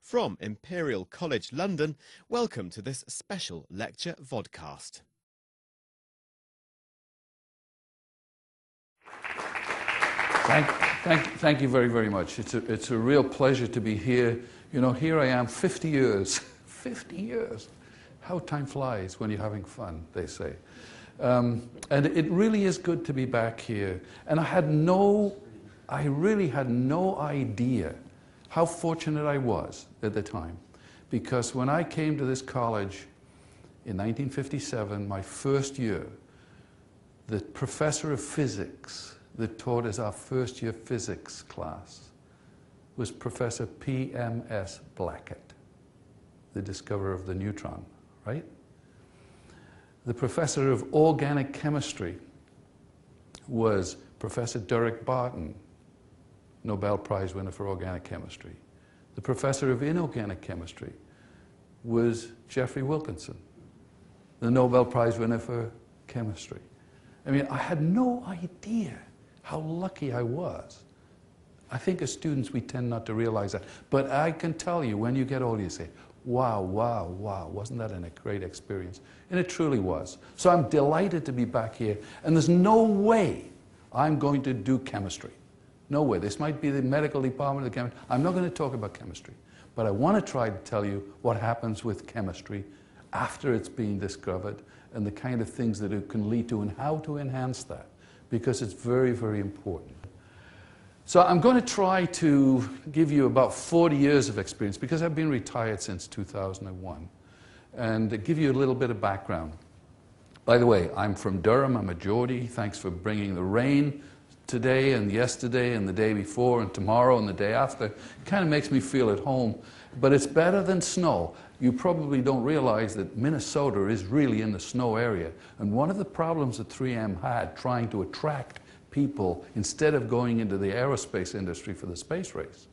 From Imperial College London, welcome to this special lecture vodcast. Thank you very, very much. It's a real pleasure to be here. You know, here I am, 50 years. 50 years. How time flies when you're having fun, they say. And it really is good to be back here. And I really had no idea how fortunate I was at the time, because when I came to this college in 1957, my first year, the professor of physics that taught us our first year physics class was Professor P.M.S. Blackett, the discoverer of the neutron, right? The professor of organic chemistry was Professor Derek Barton, Nobel Prize winner for organic chemistry. The professor of inorganic chemistry was Jeffrey Wilkinson, the Nobel Prize winner for chemistry. I mean, I had no idea how lucky I was. I think as students we tend not to realize that. But I can tell you, when you get older, you say, wow, wow, wow, wasn't that a great experience? And it truly was. So I'm delighted to be back here, and there's no way I'm going to do chemistry. No way. This might be the medical department of the chemistry. I'm not going to talk about chemistry. But I want to try to tell you what happens with chemistry after it's been discovered and the kind of things that it can lead to and how to enhance that, because it's very, very important. So I'm going to try to give you about 40 years of experience, because I've been retired since 2001, and give you a little bit of background. By the way, I'm from Durham. I'm a Geordie. Thanks for bringing the rain today and yesterday and the day before and tomorrow and the day after. It kind of makes me feel at home, but it's better than snow. You probably don't realize that Minnesota is really in the snow area, and one of the problems that 3M had trying to attract people instead of going into the aerospace industry for the space race,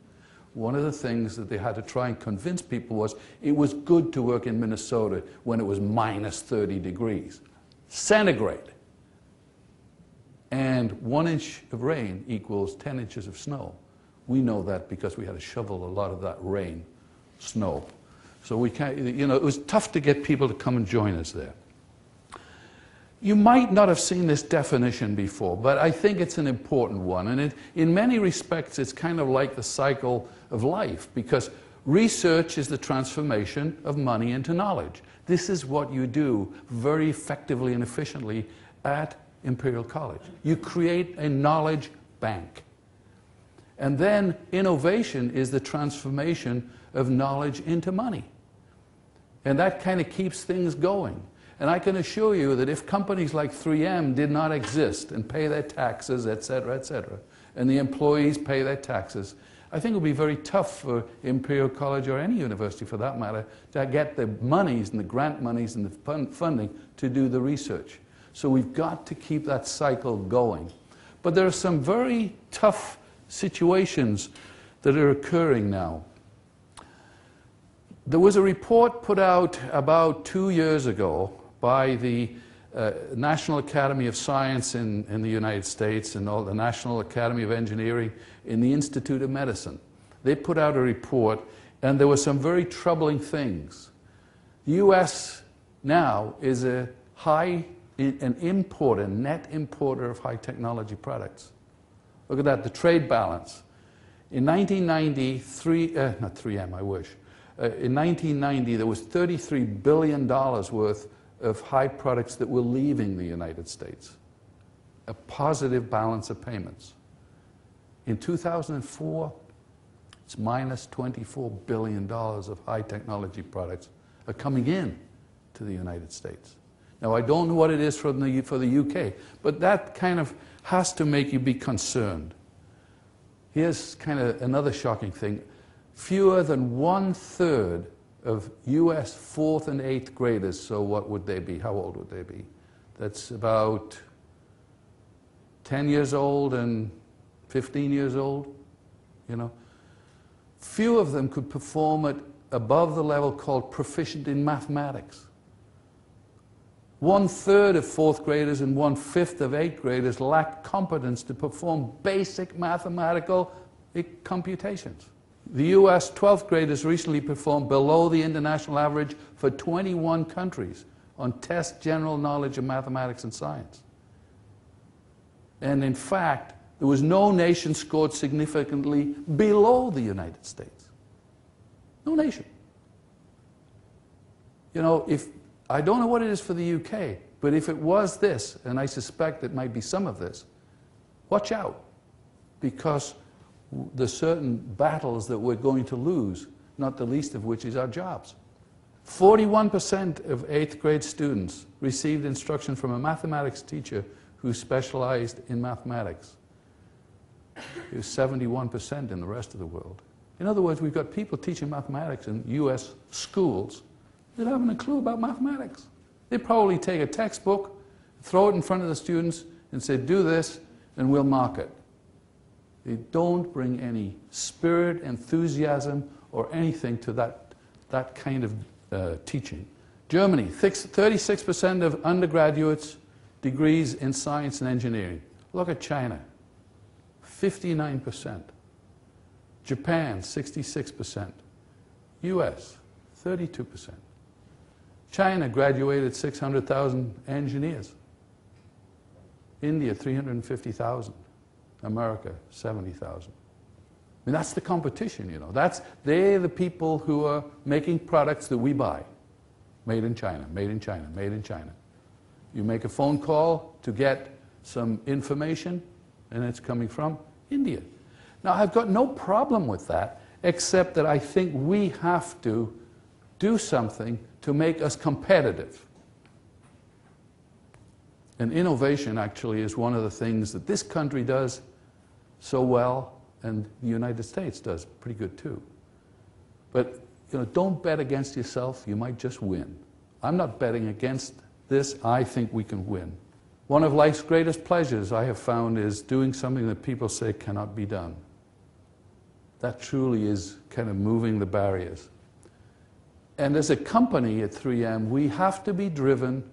one of the things that they had to try and convince people was it was good to work in Minnesota when it was minus 30 degrees centigrade. And 1 inch of rain equals 10 inches of snow. We know that because we had to shovel a lot of that rain, snow. So we can't, you know, it was tough to get people to come and join us there. You might not have seen this definition before, but I think it's an important one. And in many respects, it's kind of like the cycle of life, because research is the transformation of money into knowledge. This is what you do very effectively and efficiently at Imperial College. You create a knowledge bank. And then innovation is the transformation of knowledge into money. And that kind of keeps things going. And I can assure you that if companies like 3M did not exist and pay their taxes, et cetera, and the employees pay their taxes, I think it would be very tough for Imperial College, or any university for that matter, to get the monies and the grant monies and the funding to do the research. So we've got to keep that cycle going. But there are some very tough situations that are occurring now. There was a report put out about 2 years ago by the National Academy of Science in the United States and the National Academy of Engineering in the Institute of Medicine. They put out a report, and there were some very troubling things. The U.S. now is an importer, net importer of high technology products. Look at that, the trade balance. In 1990, not 3M, I wish. In 1990, there was $33 billion worth of high products that were leaving the United States. A positive balance of payments. In 2004, it's minus $24 billion of high technology products are coming in to the United States. Now, I don't know what it is for the UK, but that kind of has to make you be concerned. Here's kind of another shocking thing. Fewer than 1/3 of US 4th and 8th graders, so what would they be? How old would they be? That's about 10 years old and 15 years old. you know. Few of them could perform at above the level called proficient in mathematics. 1/3 of 4th graders and 1/5 of 8th graders lacked competence to perform basic mathematical computations. The US 12th graders recently performed below the international average for 21 countries on test general knowledge of mathematics and science. And in fact, there was no nation scored significantly below the United States. No nation. You know, I don't know what it is for the UK, but if it was this, and I suspect it might be some of this, watch out, because there's certain battles that we're going to lose, not the least of which is our jobs. 41% of 8th grade students received instruction from a mathematics teacher who specialized in mathematics. It was 71% in the rest of the world. In other words, we've got people teaching mathematics in US schools that haven't a clue about mathematics. They probably take a textbook, throw it in front of the students, and say, do this, and we'll mark it. They don't bring any spirit, enthusiasm, or anything to that kind of teaching. Germany, 36% of undergraduates degrees in science and engineering. Look at China, 59%. Japan, 66%. US, 32%. China graduated 600,000 engineers. India, 350,000. America, 70,000. I mean, that's the competition, you know. They're the people who are making products that we buy. Made in China, made in China, made in China. You make a phone call to get some information, and it's coming from India. Now, I've got no problem with that, except that I think we have to do something to make us competitive. And innovation, actually, is one of the things that this country does so well, and the United States does pretty good too. But, you know, don't bet against yourself. You might just win. I'm not betting against this. I think we can win. One of life's greatest pleasures, I have found, is doing something that people say cannot be done. That truly is kind of moving the barriers. And as a company at 3M, we have to be driven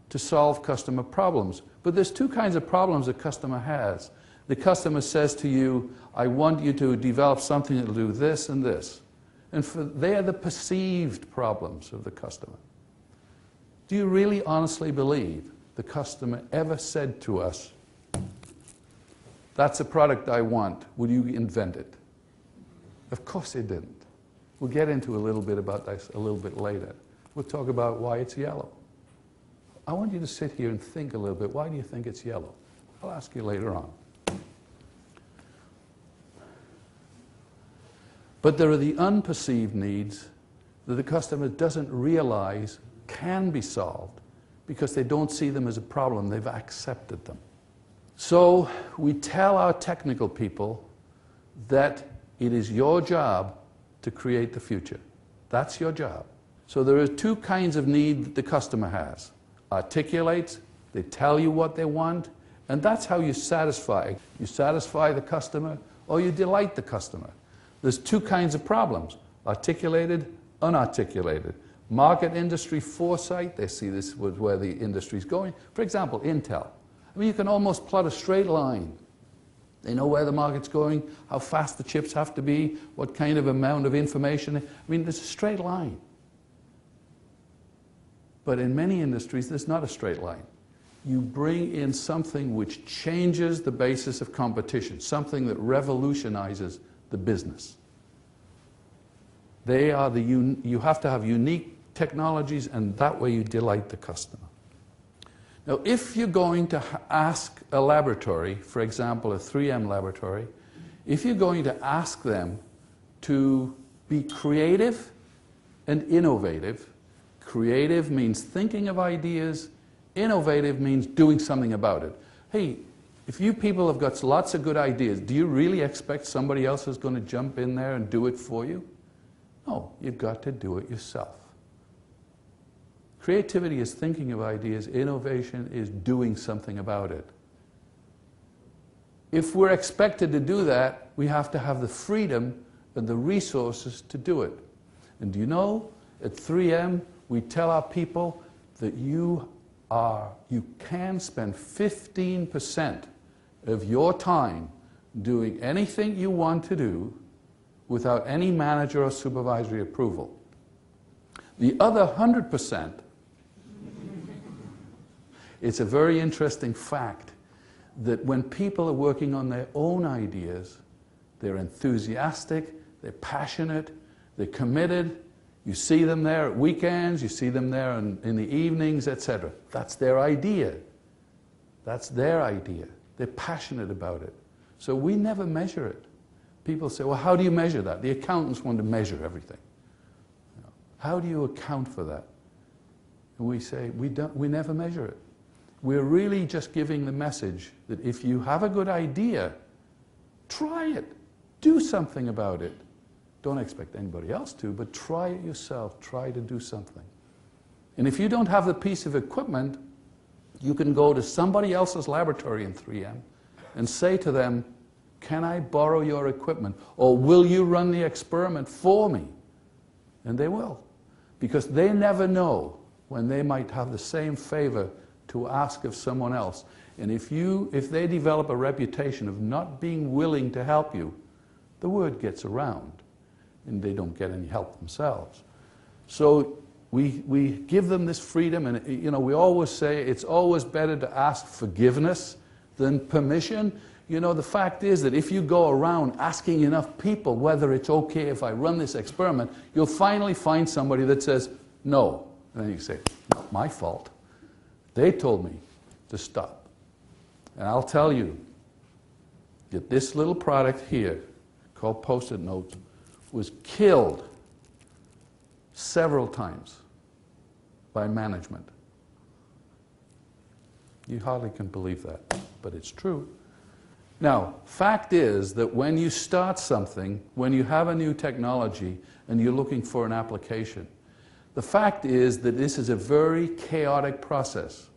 to solve customer problems. But there's two kinds of problems a customer has. The customer says to you, I want you to develop something that will do this and this. And they are the perceived problems of the customer. Do you really honestly believe the customer ever said to us, that's a product I want, will you invent it? Of course they didn't. We'll get into a little bit about this a little bit later. We'll talk about why it's yellow. I want you to sit here and think a little bit. Why do you think it's yellow? I'll ask you later on. But there are the unperceived needs that the customer doesn't realize can be solved because they don't see them as a problem. They've accepted them. So we tell our technical people that it is your job to create the future. That's your job. So there are two kinds of need that the customer has. Articulates, they tell you what they want, and that's how you satisfy. You satisfy the customer or you delight the customer. There's two kinds of problems, articulated, unarticulated. Market industry foresight, they see this was where the industry's going. For example, Intel. I mean, you can almost plot a straight line. They know where the market's going, how fast the chips have to be, what kind of amount of information. I mean, there's a straight line. But in many industries, there's not a straight line. You bring in something which changes the basis of competition, something that revolutionizes the business. They are you have to have unique technologies, and that way you delight the customer. Now, if you're going to ask a laboratory, for example, a 3M laboratory, if you're going to ask them to be creative and innovative, creative means thinking of ideas, innovative means doing something about it. Hey, if you people have got lots of good ideas, do you really expect somebody else is going to jump in there and do it for you? No, you've got to do it yourself. Creativity is thinking of ideas, innovation is doing something about it. if we're expected to do that, we have to have the freedom and the resources to do it. And do you know, at 3M, we tell our people that you can spend 15% of your time doing anything you want to do without any manager or supervisory approval. The other 100%, it's a very interesting fact that when people are working on their own ideas, they're enthusiastic, they're passionate, they're committed. You see them there at weekends, you see them there in the evenings, etc. That's their idea. That's their idea. They're passionate about it. So we never measure it. People say, well, how do you measure that? The accountants want to measure everything. How do you account for that? And we say, we never measure it. We're really just giving the message that if you have a good idea, try it. Do something about it. Don't expect anybody else to, but try it yourself. Try to do something. And if you don't have the piece of equipment, you can go to somebody else's laboratory in 3M and say to them, can I borrow your equipment? Or will you run the experiment for me? And they will. Because they never know when they might have the same favor to ask of someone else. And if they develop a reputation of not being willing to help you, the word gets around and they don't get any help themselves. So we give them this freedom, and you know, we always say it's always better to ask forgiveness than permission. You know, the fact is that if you go around asking enough people whether it's okay if I run this experiment, you'll finally find somebody that says no. And then you say, not my fault. They told me to stop. And I'll tell you that this little product here, called Post-it notes, was killed several times by management. You hardly can believe that, but it's true. Now, fact is that when you start something, when you have a new technology and you're looking for an application, the fact is that this is a very chaotic process.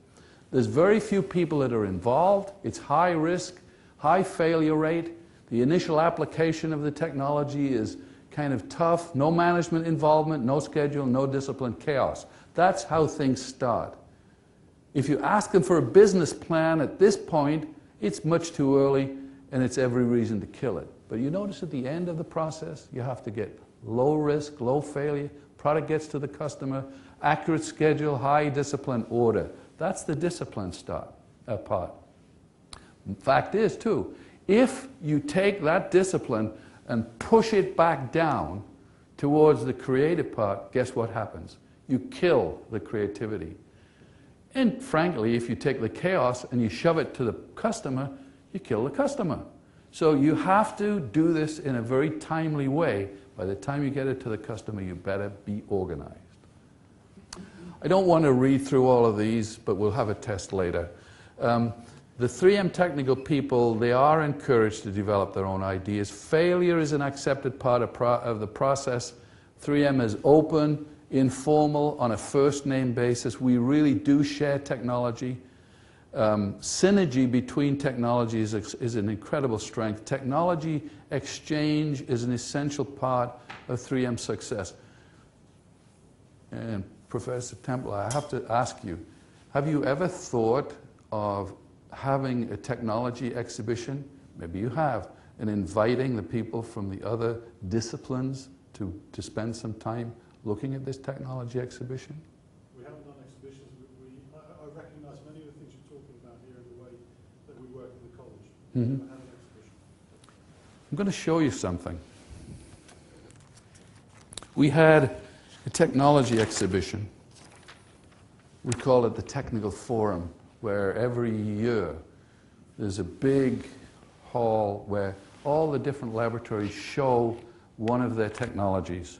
There's very few people that are involved. It's high risk, high failure rate. The initial application of the technology is kind of tough. No management involvement, no schedule, no discipline, chaos. That's how things start. If you ask them for a business plan at this point, it's much too early and it's every reason to kill it. But you notice at the end of the process, you have to get low risk, low failure, product gets to the customer, accurate schedule, high discipline, order. That's the discipline part. Fact is, too, if you take that discipline and push it back down towards the creative part, guess what happens? You kill the creativity. And frankly, if you take the chaos and you shove it to the customer, you kill the customer. So you have to do this in a very timely way. By the time you get it to the customer, you better be organized. I don't want to read through all of these, but we'll have a test later. The 3M technical people, they are encouraged to develop their own ideas. Failure is an accepted part of the process. 3M is open, informal, on a first-name basis. We really do share technology. Synergy between technologies is an incredible strength. Technology exchange is an essential part of 3M's success. And Professor Temple, I have to ask you, have you ever thought of having a technology exhibition? Maybe you have, and inviting the people from the other disciplines to spend some time looking at this technology exhibition? We haven't done exhibitions. I recognise many of the things you're talking about here in the way that we work in the college. Mm-hmm. We haven't had an exhibition. I'm going to show you something. We had a technology exhibition. We call it the Technical Forum, where every year there's a big hall where all the different laboratories show one of their technologies.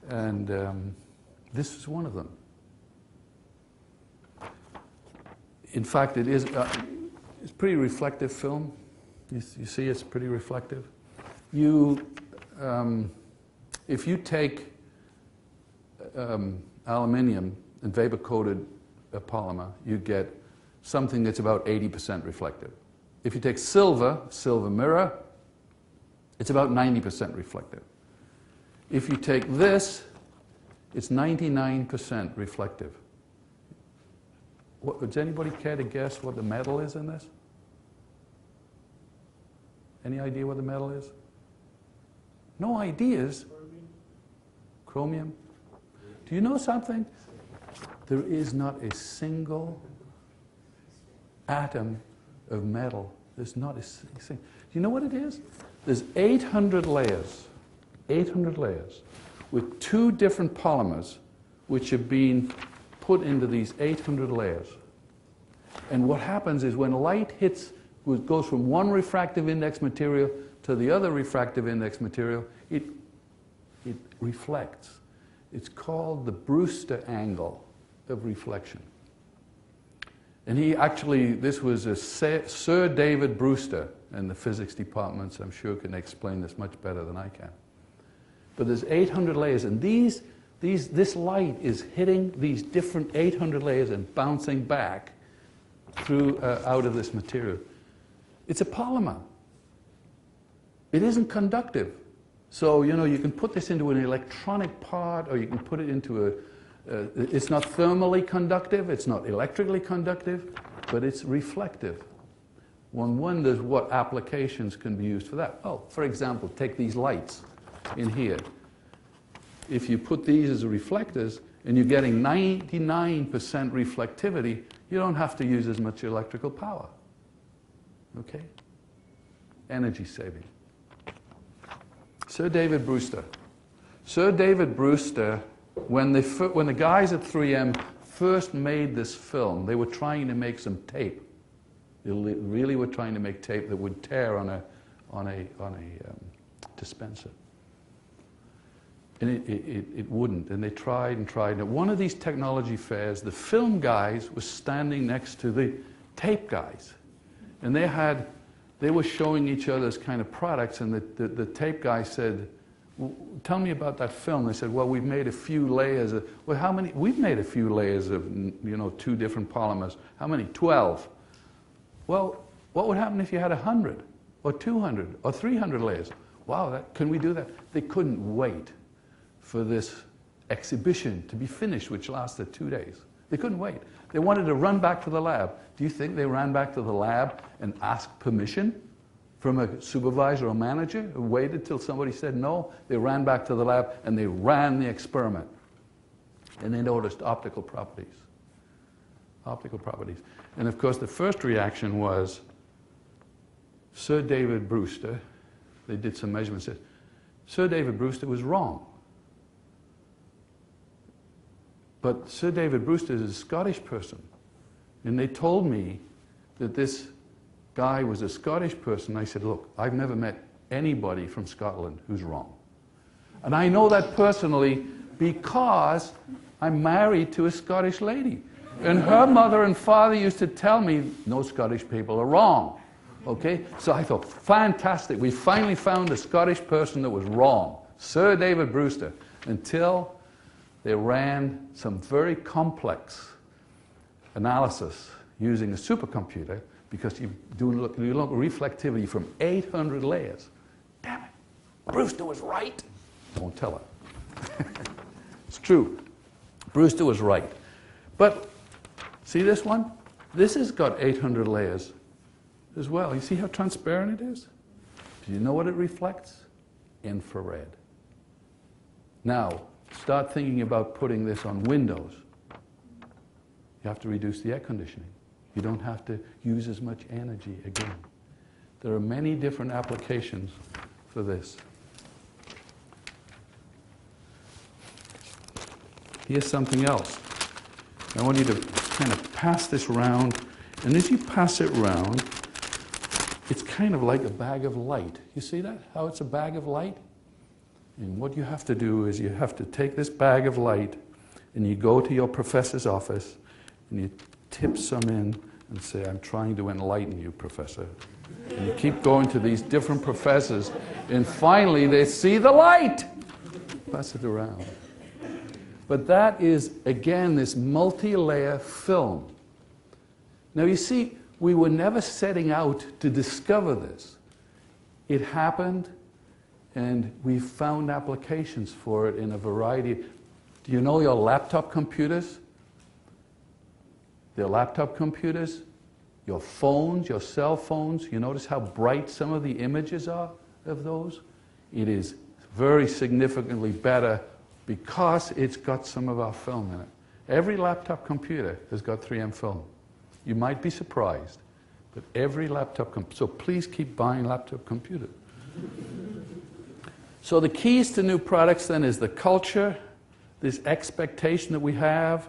And this is one of them. In fact, it's pretty reflective film. You see it's pretty reflective. If you take aluminium and vapor-coated polymer, you get something that's about 80% reflective. If you take silver, silver mirror, it's about 90% reflective. If you take this, it's 99% reflective. Does anybody care to guess what the metal is in this? Any idea what the metal is? No ideas? Chromium. Do you know something? There is not a single atom of metal. There's not a single. Do you know what it is? There's 800 layers. 800 layers with 2 different polymers which have been put into these 800 layers. And what happens is when light hits, goes from one refractive index material to the other refractive index material, it reflects. It's called the Brewster angle of reflection. And he actually, this was a Sir David Brewster in the physics departments, I'm sure can explain this much better than I can. But there's 800 layers, and this light is hitting these different 800 layers and bouncing back through out of this material. It's a polymer. It isn't conductive. So, you know, you can put this into an electronic part, or you can put it into it's not thermally conductive, it's not electrically conductive, but it's reflective. One wonders what applications can be used for that. Oh, for example, take these lights in here. If you put these as reflectors and you're getting 99% reflectivity, you don't have to use as much electrical power. Okay? Energy saving. Sir David Brewster. Sir David Brewster, when the guys at 3M first made this film, they were trying to make some tape. They really were trying to make tape that would tear on a dispenser. And it wouldn't, and they tried and tried. And at one of these technology fairs, the film guys were standing next to the tape guys. And they were showing each other's kind of products, and the tape guy said, well, tell me about that film. They said, well, we've made a few layers of, well, how many? We've made a few layers of, you know, 2 different polymers. How many? 12. Well, what would happen if you had 100 or 200 or 300 layers? Wow, can we do that? They couldn't wait for this exhibition to be finished, which lasted 2 days. They couldn't wait. They wanted to run back to the lab. Do you think they ran back to the lab and asked permission from a supervisor or manager, or waited till somebody said no? They ran back to the lab and they ran the experiment. And they noticed optical properties. Optical properties. And of course the first reaction was Sir David Brewster, they did some measurements, said, Sir David Brewster was wrong. But Sir David Brewster is a Scottish person. And they told me that this guy was a Scottish person. I said, look, I've never met anybody from Scotland who's wrong. And I know that personally because I'm married to a Scottish lady. And her mother and father used to tell me, no Scottish people are wrong. Okay? So I thought, fantastic. We finally found a Scottish person that was wrong. Sir David Brewster. Until they ran some very complex analysis using a supercomputer, because you look reflectivity from 800 layers. Damn it, Brewster was right. Don't tell her. It's true. Brewster was right. But see this one? This has got 800 layers as well. You see how transparent it is? Do you know what it reflects? Infrared. Now, start thinking about putting this on windows. You have to reduce the air conditioning. You don't have to use as much energy again. There are many different applications for this. Here's something else. I want you to kind of pass this around, and as you pass it around, it's kind of like a bag of light. You see that? How it's a bag of light? And what you have to do is you have to take this bag of light and you go to your professor's office and you tip some in and say, I'm trying to enlighten you, professor. And you keep going to these different professors and finally they see the light. Pass it around. But that is, again, this multi-layer film. Now you see, We were never setting out to discover this. It happened, and we found applications for it in a variety. Do you know your laptop computers? Your laptop computers, your phones, your cell phones, you notice how bright some of the images are of those? It is very significantly better because it's got some of our film in it. Every laptop computer has got 3M film. You might be surprised, but every laptop computer. So please keep buying laptop computers. So the keys to new products then is the culture, this expectation that we have,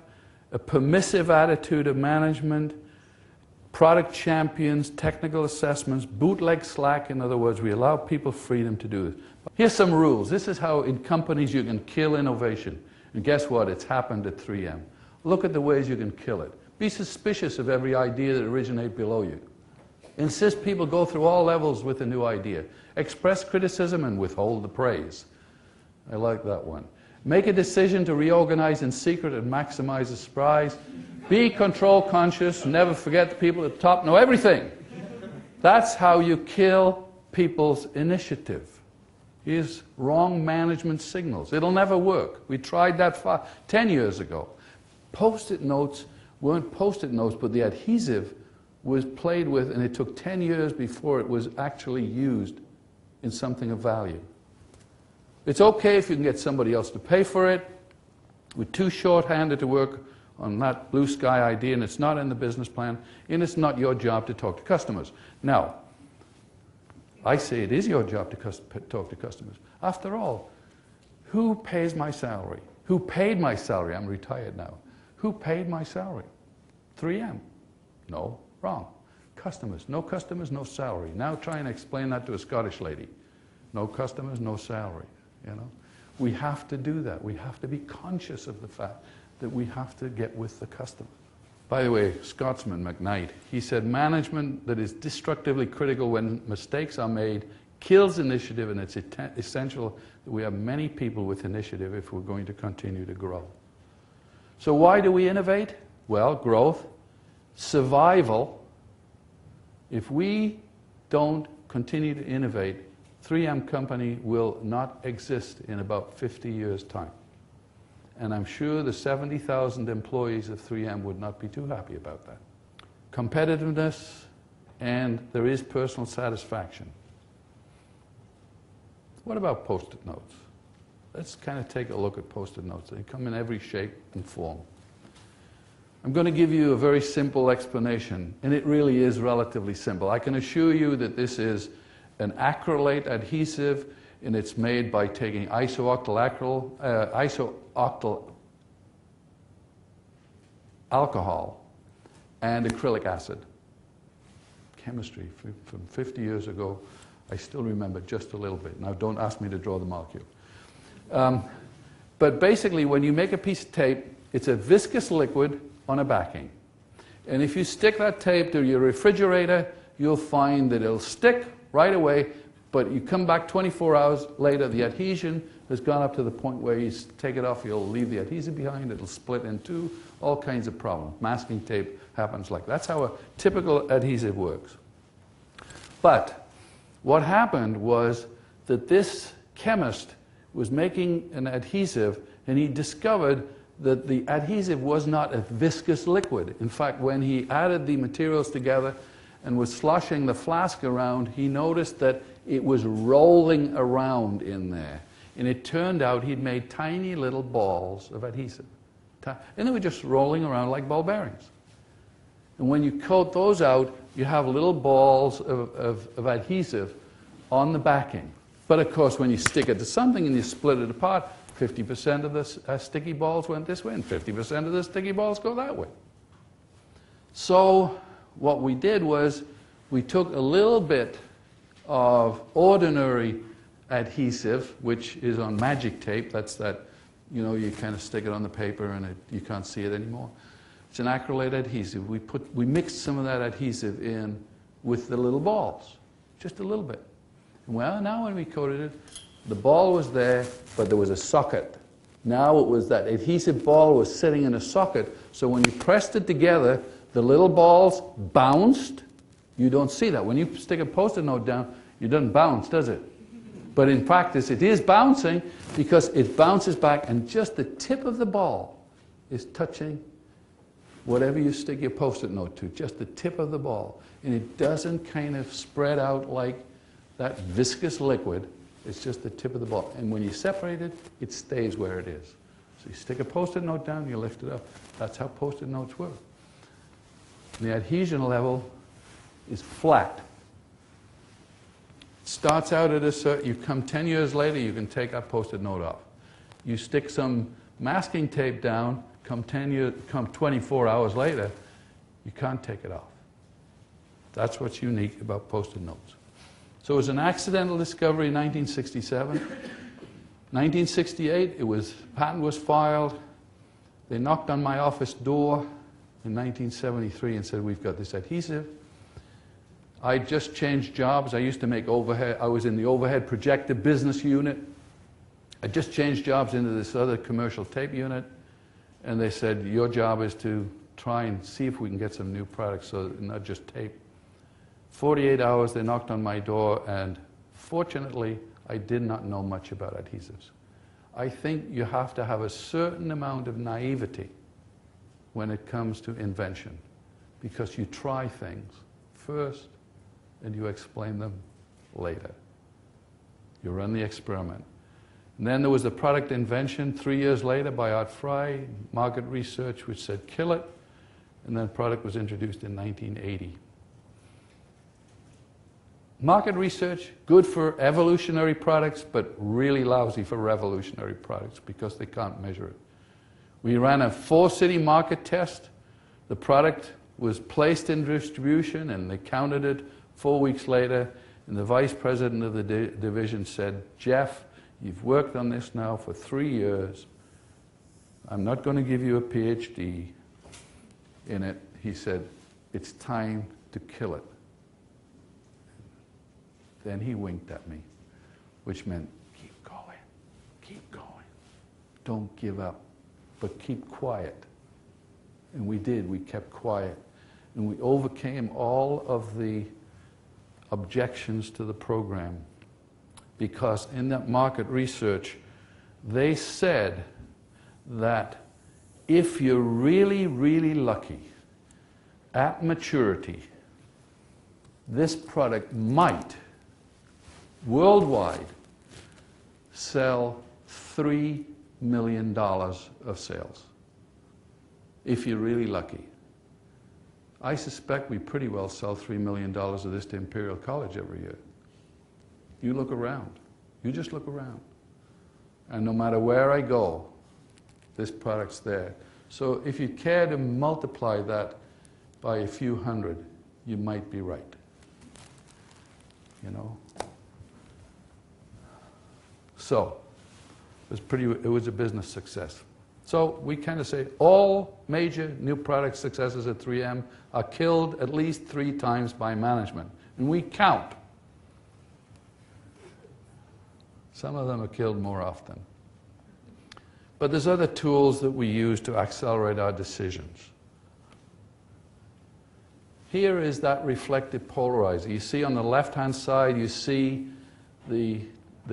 a permissive attitude of management, product champions, technical assessments, bootleg slack. In other words, we allow people freedom to do this. Here's some rules. This is how in companies you can kill innovation. And guess what? It's happened at 3M. Look at the ways you can kill it. Be suspicious of every idea that originates below you. Insist people go through all levels with a new idea. Express criticism and withhold the praise. I like that one. Make a decision to reorganize in secret and maximize the surprise. Be control conscious. Never forget the people at the top know everything. That's how you kill people's initiative. Here's wrong management signals. It'll never work. We tried that 10 years ago. Post-it notes weren't Post-it notes, but the adhesive was played with, and it took 10 years before it was actually used in something of value. It's okay if you can get somebody else to pay for it. We're too short-handed to work on that blue sky idea, and it's not in the business plan, and it's not your job to talk to customers. Now, I say it is your job to talk to customers. After all, who pays my salary? Who paid my salary? I'm retired now. Who paid my salary? 3M. No, wrong. Customers. No customers, no salary. Now try and explain that to a Scottish lady. No customers, no salary. You know? We have to do that. We have to be conscious of the fact that we have to get with the customer. By the way, Scotsman McKnight, he said, management that is destructively critical when mistakes are made kills initiative, and it's essential that we have many people with initiative if we're going to continue to grow. So why do we innovate? Well, growth, survival. If we don't continue to innovate, 3M Company will not exist in about 50 years' time. And I'm sure the 70,000 employees of 3M would not be too happy about that. Competitiveness, and there is personal satisfaction. What about Post-it notes? Let's kind of take a look at Post-it notes. They come in every shape and form. I'm going to give you a very simple explanation, and it really is relatively simple. I can assure you that this is an acrylate adhesive, and it's made by taking isooctyl alcohol and acrylic acid. Chemistry from 50 years ago. I still remember just a little bit. Now don't ask me to draw the molecule. But basically, when you make a piece of tape, it's a viscous liquid on a backing. And if you stick that tape to your refrigerator, you'll find that it'll stick right away, but you come back 24 hours later, the adhesion has gone up to the point where you take it off, you'll leave the adhesive behind, it'll split in two, all kinds of problems. Masking tape happens like that. That's how a typical adhesive works. But what happened was that this chemist was making an adhesive, and he discovered that the adhesive was not a viscous liquid. In fact, when he added the materials together and was sloshing the flask around, he noticed that it was rolling around in there. And it turned out he'd made tiny little balls of adhesive. And they were just rolling around like ball bearings. And when you coat those out, you have little balls of adhesive on the backing. But of course, when you stick it to something and you split it apart, 50% of the sticky balls went this way, and 50% of the sticky balls go that way. So what we did was we took a little bit of ordinary adhesive, which is on magic tape. That's that, you know, you kind of stick it on the paper and you can't see it anymore. It's an acrylate adhesive. We mixed some of that adhesive in with the little balls, just a little bit. Well, now when we coated it, the ball was there, but there was a socket. Now it was that adhesive ball was sitting in a socket, so when you pressed it together, the little balls bounced. You don't see that. When you stick a Post-it note down, it doesn't bounce, does it? But in practice, it is bouncing because it bounces back and just the tip of the ball is touching whatever you stick your Post-it note to, just the tip of the ball. And it doesn't kind of spread out like that viscous liquid. It's just the tip of the ball. And when you separate it, it stays where it is. So you stick a Post-it note down, you lift it up. That's how Post-it notes work. And the adhesion level is flat. It starts out at a certain, you come 10 years later, you can take that Post-it note off. You stick some masking tape down, come 24 hours later, you can't take it off. That's what's unique about Post-it notes. So it was an accidental discovery in 1967. 1968, patent was filed. They knocked on my office door in 1973 and said, we've got this adhesive. I just changed jobs. I used to make overhead. I was in the overhead projector business unit. I just changed jobs into this other commercial tape unit. And they said, your job is to try and see if we can get some new products, so not just tape. 48 hours, they knocked on my door, and fortunately, I did not know much about adhesives. I think you have to have a certain amount of naivety when it comes to invention, because you try things first and you explain them later. You run the experiment. And then there was the product invention 3 years later by Art Fry, market research which said kill it, and then product was introduced in 1980. Market research, good for evolutionary products, but really lousy for revolutionary products because they can't measure it. We ran a 4-city market test. The product was placed in distribution and they counted it 4 weeks later, and the vice president of the division said, Geoff, you've worked on this now for 3 years. I'm not going to give you a PhD in it. He said, it's time to kill it. Then he winked at me, which meant, keep going, don't give up, but keep quiet. And we did, we kept quiet. And we overcame all of the objections to the program, because in that market research, they said that if you're really, really lucky, at maturity, this product might worldwide sell $3 million of sales, if you're really lucky. I suspect we pretty well sell $3 million of this to Imperial College every year. You look around. You just look around. And no matter where I go, this product's there. So if you care to multiply that by a few hundred, you might be right. You know? So, it was a business success. So we kind of say all major new product successes at 3M are killed at least 3 times by management. And we count. Some of them are killed more often. But there's other tools that we use to accelerate our decisions. Here is that reflective polarizer. You see on the left-hand side, you see the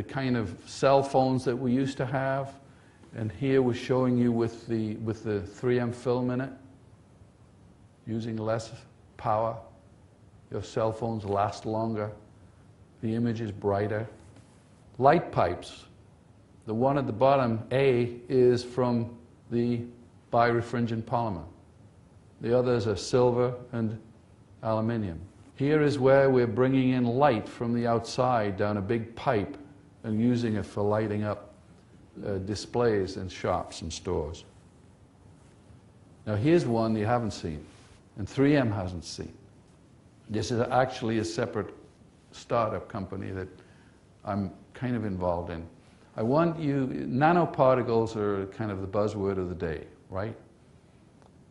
kind of cell phones that we used to have. And here we're showing you with the 3M film in it, using less power. Your cell phones last longer. The image is brighter. Light pipes. The one at the bottom, A, is from the Birefringence Polymer. The others are silver and aluminium. Here is where we're bringing in light from the outside down a big pipe and using it for lighting up displays in shops and stores. Now here's one you haven't seen, and 3M hasn't seen. This is actually a separate startup company that I'm kind of involved in. I want you, nanoparticles are kind of the buzzword of the day, right?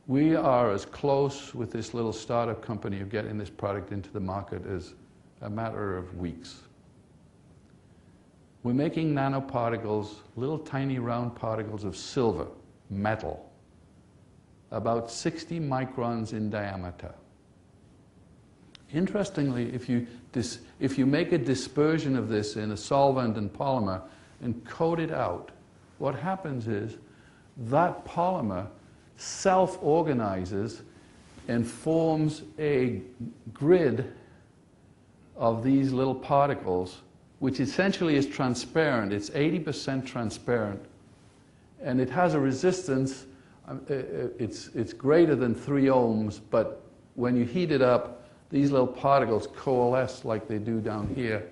We are as close with this little startup company of getting this product into the market as a matter of weeks. We're making nanoparticles, little tiny round particles of silver, metal. about 60 microns in diameter. Interestingly, if you make a dispersion of this in a solvent and polymer and coat it out, what happens is that polymer self-organizes and forms a grid of these little particles, which essentially is transparent. It's 80% transparent, and it has a resistance. It's greater than 3 ohms, but when you heat it up, these little particles coalesce like they do down here,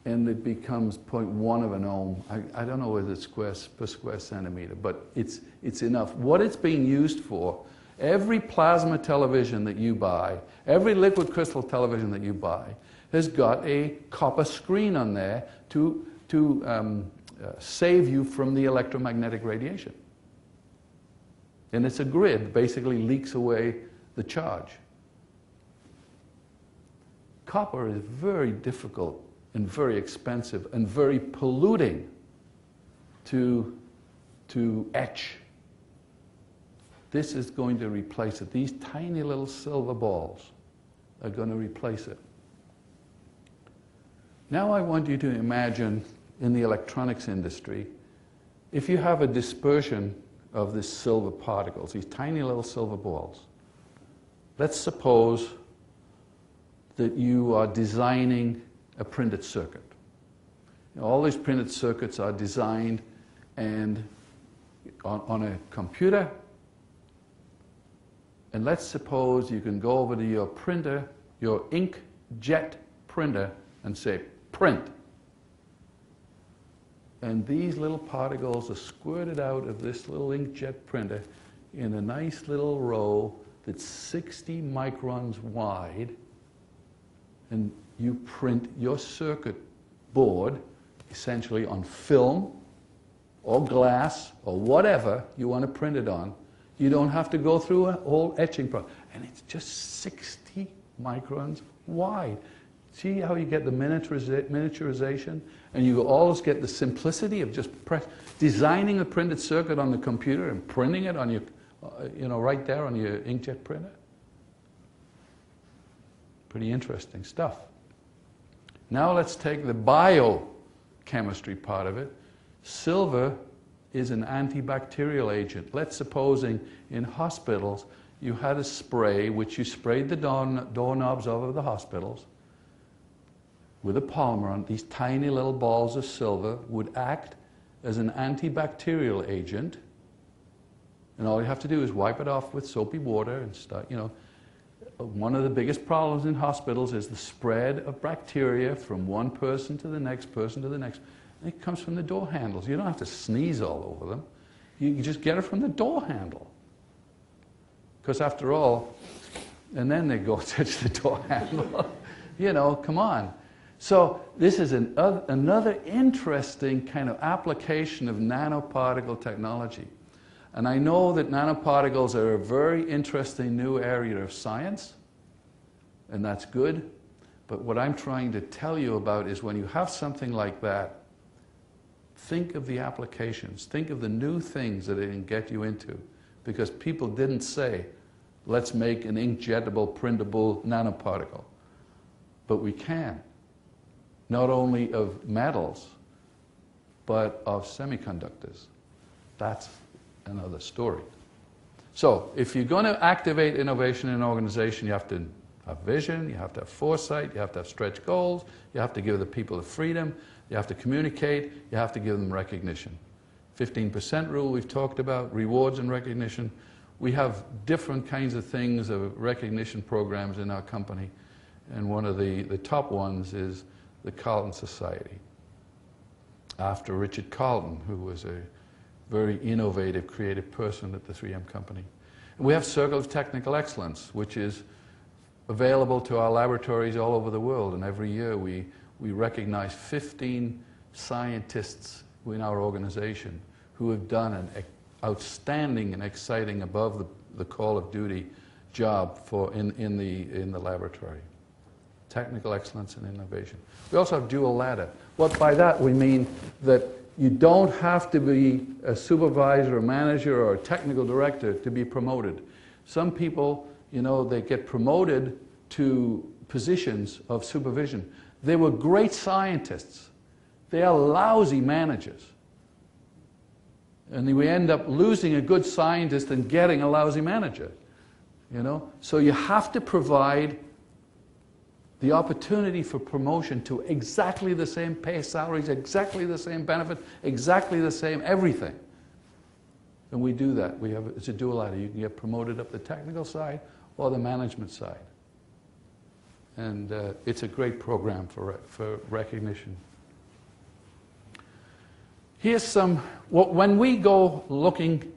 and it becomes 0.1 of an ohm. I don't know whether it's per square centimeter, but it's enough. What it's being used for, every plasma television that you buy, every liquid crystal television that you buy, has got a copper screen on there to save you from the electromagnetic radiation. And it's a grid, basically leaks away the charge. Copper is very difficult and very expensive and very polluting to etch. This is going to replace it. These tiny little silver balls are going to replace it. Now I want you to imagine in the electronics industry, if you have a dispersion of these silver particles, these tiny little silver balls, let's suppose that you are designing a printed circuit. All these printed circuits are designed and on a computer, and let's suppose you can go over to your printer, your inkjet printer, and say, print. And these little particles are squirted out of this little inkjet printer in a nice little row that's 60 microns wide, and you print your circuit board essentially on film or glass or whatever you want to print it on. You don't have to go through a whole etching process. And it's just 60 microns wide. See how you get the miniaturization? And you always get the simplicity of just designing a printed circuit on the computer and printing it on your, right there on your inkjet printer. Pretty interesting stuff. Now let's take the biochemistry part of it. Silver is an antibacterial agent. Let's supposing in hospitals you had a spray which you sprayed the doorknobs of the hospitals with a polymer on. These tiny little balls of silver would act as an antibacterial agent, and all you have to do is wipe it off with soapy water and start, One of the biggest problems in hospitals is the spread of bacteria from one person to the next person to the next. And it comes from the door handles. You don't have to sneeze all over them. You just get it from the door handle. Because after all, and then they go touch the door handle. Come on. So this is another interesting kind of application of nanoparticle technology. And I know that nanoparticles are a very interesting new area of science, and that's good. But what I'm trying to tell you about is when you have something like that, think of the applications. Think of the new things that it can get you into. Because people didn't say, let's make an inkjettable, printable nanoparticle. But we can. Not only of metals, but of semiconductors. That's another story. So, if you're going to activate innovation in an organization, you have to have vision, you have to have foresight, you have to have stretch goals, you have to give the people the freedom, you have to communicate, you have to give them recognition. 15% rule we've talked about, rewards and recognition. We have different kinds of things of recognition programs in our company, and one of the top ones is the Carlton Society, after Richard Carlton, who was a very innovative, creative person at the 3M company. And we have Circle of Technical Excellence, which is available to our laboratories all over the world, and every year we recognize 15 scientists in our organization who have done an outstanding and exciting, above the call of duty job in the laboratory. Technical excellence and innovation. We also have dual ladder. What by that we mean that you don't have to be a supervisor, a manager, or a technical director to be promoted. Some people, you know, they get promoted to positions of supervision. They were great scientists. They are lousy managers. And we end up losing a good scientist and getting a lousy manager. You know? So you have to provide the opportunity for promotion to exactly the same pay salaries, exactly the same benefit, exactly the same everything. And we do that. It's a dual ladder. You can get promoted up the technical side or the management side. And it's a great program for recognition. Here's some, when we go looking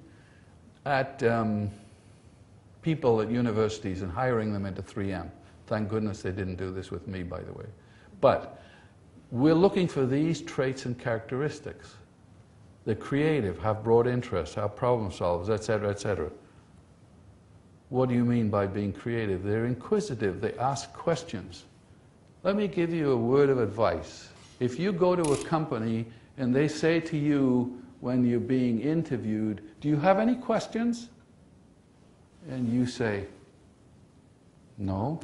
at people at universities and hiring them into 3M, thank goodness they didn't do this with me, by the way, but we're looking for these traits and characteristics. They're creative, have broad interests, have problem solvers, etc., etc. What do you mean by being creative? They're inquisitive, they ask questions. Let me give you a word of advice. If you go to a company and they say to you when you're being interviewed, do you have any questions? And you say, no.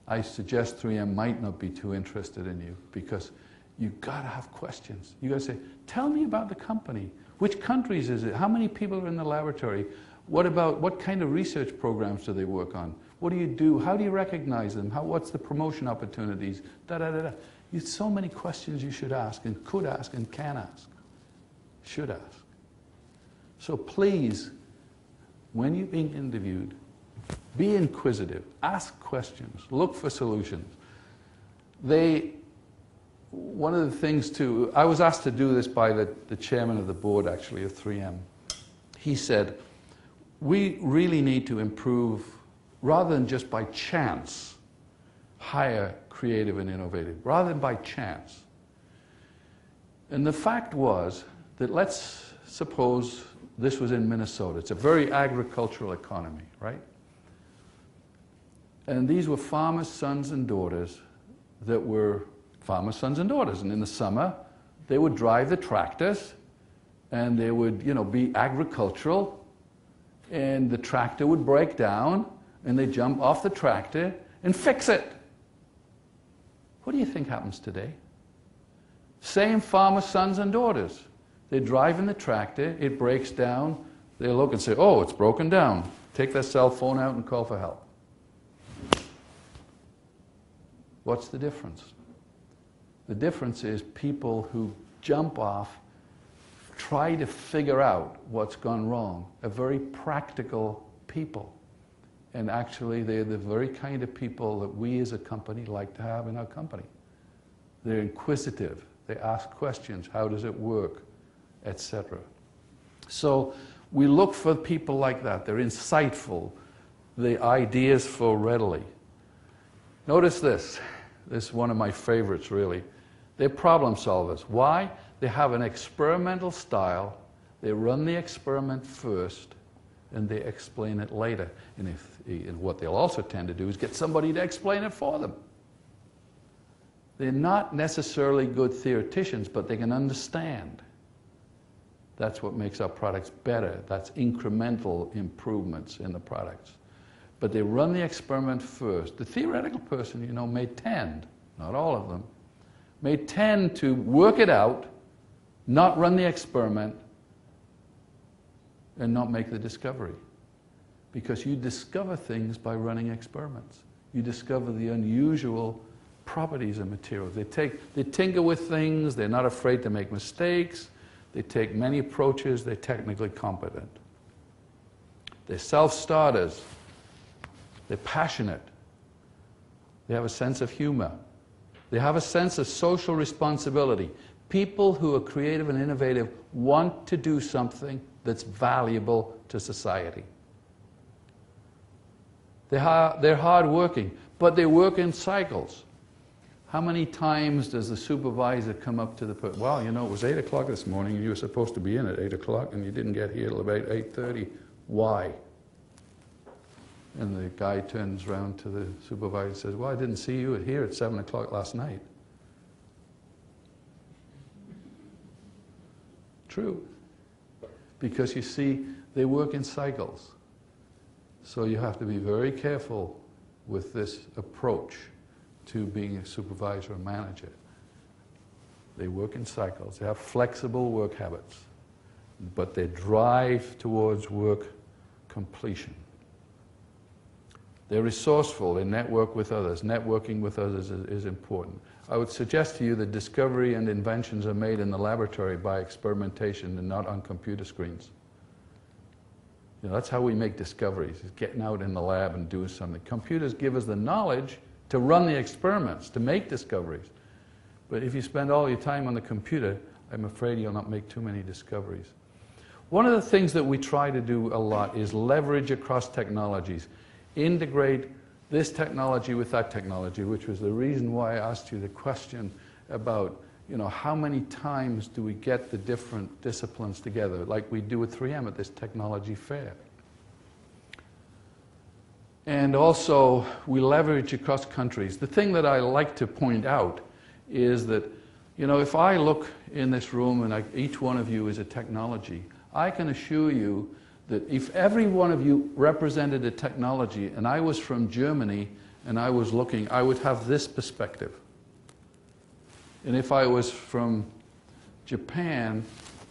I suggest 3M might not be too interested in you, because you've got to have questions. You've got to say, tell me about the company. Which countries is it? How many people are in the laboratory? What kind of research programs do they work on? What do you do? How do you recognize them? What's the promotion opportunities? There's so many questions you should ask and could ask and can ask. Should ask. So please, when you're being interviewed, be inquisitive, ask questions, look for solutions. One of the things too, I was asked to do this by the chairman of the board actually of 3M. He said, we really need to improve, rather than just by chance, hire creative and innovative, rather than by chance. And the fact was that, let's suppose this was in Minnesota. It's a very agricultural economy, right? And these were farmers' sons and daughters that were farmers' sons and daughters. And in the summer, they would drive the tractors, and they would, you know, be agricultural, and the tractor would break down, and they'd jump off the tractor and fix it. What do you think happens today? Same farmers' sons and daughters. They drive in the tractor, it breaks down, they look and say, oh, it's broken down. Take their cell phone out and call for help. What's the difference? The difference is people who jump off, try to figure out what's gone wrong, are very practical people. And actually, they're the very kind of people that we as a company like to have in our company. They're inquisitive, they ask questions, how does it work, etc. So we look for people like that. They're insightful, the ideas flow readily. Notice this. This is one of my favorites, really. They're problem solvers. Why? They have an experimental style. They run the experiment first, and they explain it later. And what they'll also tend to do is get somebody to explain it for them. They're not necessarily good theoreticians, but they can understand. That's what makes our products better. That's incremental improvements in the products. But they run the experiment first. The theoretical person, you know, may tend, not all of them, may tend to work it out, not run the experiment, and not make the discovery. Because you discover things by running experiments. You discover the unusual properties of materials. They tinker with things, they're not afraid to make mistakes, they take many approaches, they're technically competent. They're self-starters. They're passionate. They have a sense of humor. They have a sense of social responsibility. People who are creative and innovative want to do something that's valuable to society. They're hard-working, but they work in cycles. How many times does the supervisor come up to the person, well, you know, it was 8 o'clock this morning and you were supposed to be in at 8 o'clock and you didn't get here till about 8:30. Why? And the guy turns around to the supervisor and says, well, I didn't see you here at 7 o'clock last night. True. because you see, they work in cycles. So you have to be very careful with this approach to being a supervisor or manager. They work in cycles. They have flexible work habits, but they drive towards work completion. They're resourceful. They network with others. Networking with others is important. I would suggest to you that discovery and inventions are made in the laboratory by experimentation and not on computer screens. You know, that's how we make discoveries, is getting out in the lab and doing something. Computers give us the knowledge to run the experiments, to make discoveries. But if you spend all your time on the computer, I'm afraid you'll not make too many discoveries. One of the things that we try to do a lot is leverage across technologies. Integrate this technology with that technology, which was the reason why I asked you the question about, you know, how many times do we get the different disciplines together, like we do with 3M at this technology fair. And also, we leverage across countries. The thing that I like to point out is that, you know, if I look in this room and each one of you is a technology, I can assure you that if every one of you represented a technology and I was from Germany and I was looking, I would have this perspective. And if I was from Japan,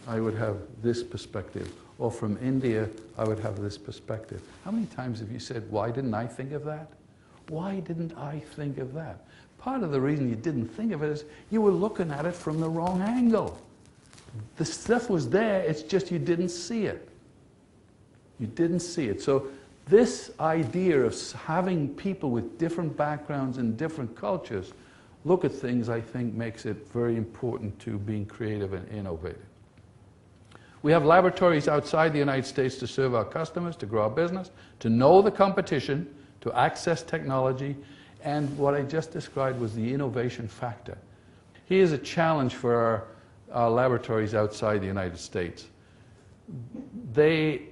I would have this perspective. Or from India, I would have this perspective. How many times have you said, why didn't I think of that? Why didn't I think of that? Part of the reason you didn't think of it is you were looking at it from the wrong angle. The stuff was there, it's just you didn't see it. You didn't see it. So this idea of having people with different backgrounds and different cultures look at things, I think, makes it very important to being creative and innovative. We have laboratories outside the United States to serve our customers, to grow our business, to know the competition, to access technology, and what I just described was the innovation factor. Here's a challenge for our laboratories outside the United States. They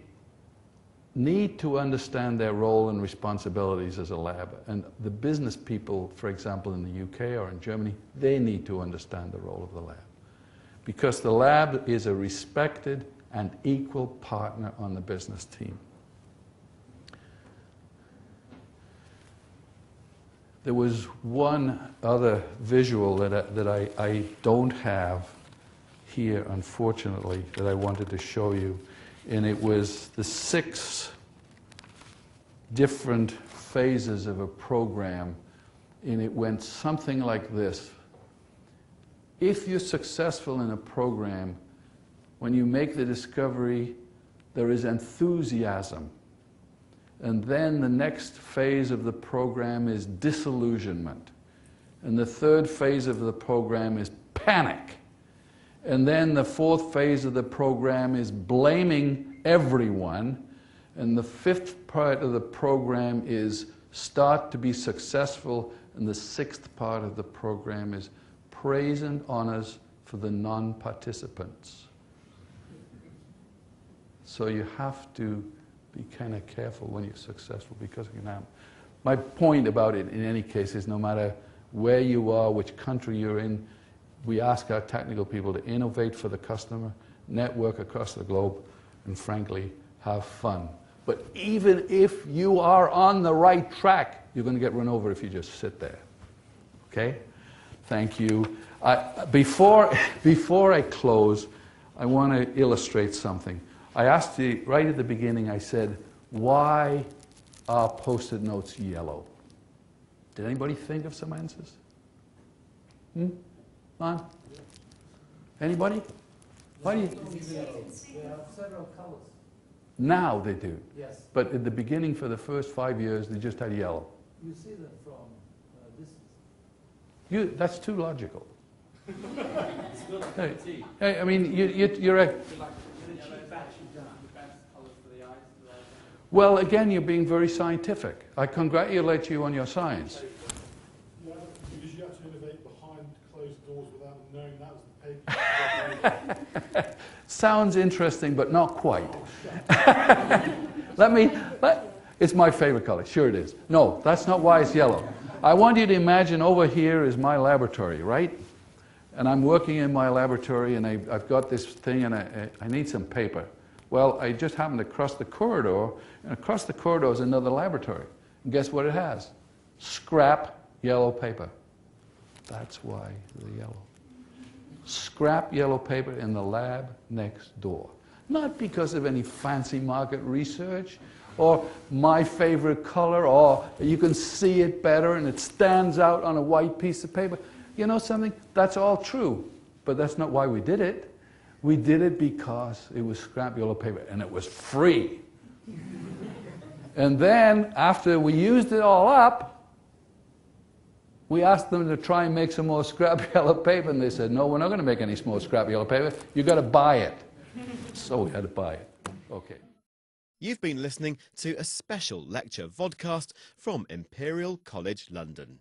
need to understand their role and responsibilities as a lab. And the business people, for example, in the UK or in Germany, they need to understand the role of the lab. Because the lab is a respected and equal partner on the business team. There was one other visual that I don't have here, unfortunately, that I wanted to show you. And it was the 6 different phases of a program, and it went something like this. If you're successful in a program, when you make the discovery, there is enthusiasm. And then the next phase of the program is disillusionment. And the 3rd phase of the program is panic. And then the 4th phase of the program is blaming everyone. And the 5th part of the program is start to be successful. And the 6th part of the program is praise and honors for the non-participants. So you have to be kind of careful when you're successful, because it can happen. My point about it, in any case, is no matter where you are, which country you're in, we ask our technical people to innovate for the customer, network across the globe, and frankly, have fun. But even if you are on the right track, you're going to get run over if you just sit there. Okay? Thank you. Before I close, I want to illustrate something. I asked you, right at the beginning, I said, why are Post-it notes yellow? Did anybody think of some answers? On? Anybody? Why do you? They have several colors. Now they do. Yes. But at the beginning, for the first 5 years, they just had yellow. You see them from distance. That's too logical. It's good like tea. Hey, I mean, you're a... Well, again, you're being very scientific. I congratulate you on your science. Yeah, because you have to innovate behind closed doors without knowing that was the paper. Sounds interesting, but not quite. It's my favorite color. Sure it is. No, that's not why it's yellow. I want you to imagine over here is my laboratory, right? And I'm working in my laboratory, and I've got this thing, and I need some paper. Well, I just happened to cross the corridor, and across the corridor is another laboratory. And guess what it has? Scrap yellow paper. That's why the yellow. Scrap yellow paper in the lab next door. Not because of any fancy market research, or my favorite color, or you can see it better and it stands out on a white piece of paper. You know something? That's all true, but that's not why we did it. We did it because it was scrap yellow paper and it was free. And then, after we used it all up, we asked them to try and make some more scrap yellow paper, and they said, no, we're not going to make any more scrap yellow paper. You've got to buy it. So we had to buy it. Okay. You've been listening to a special lecture vodcast from Imperial College London.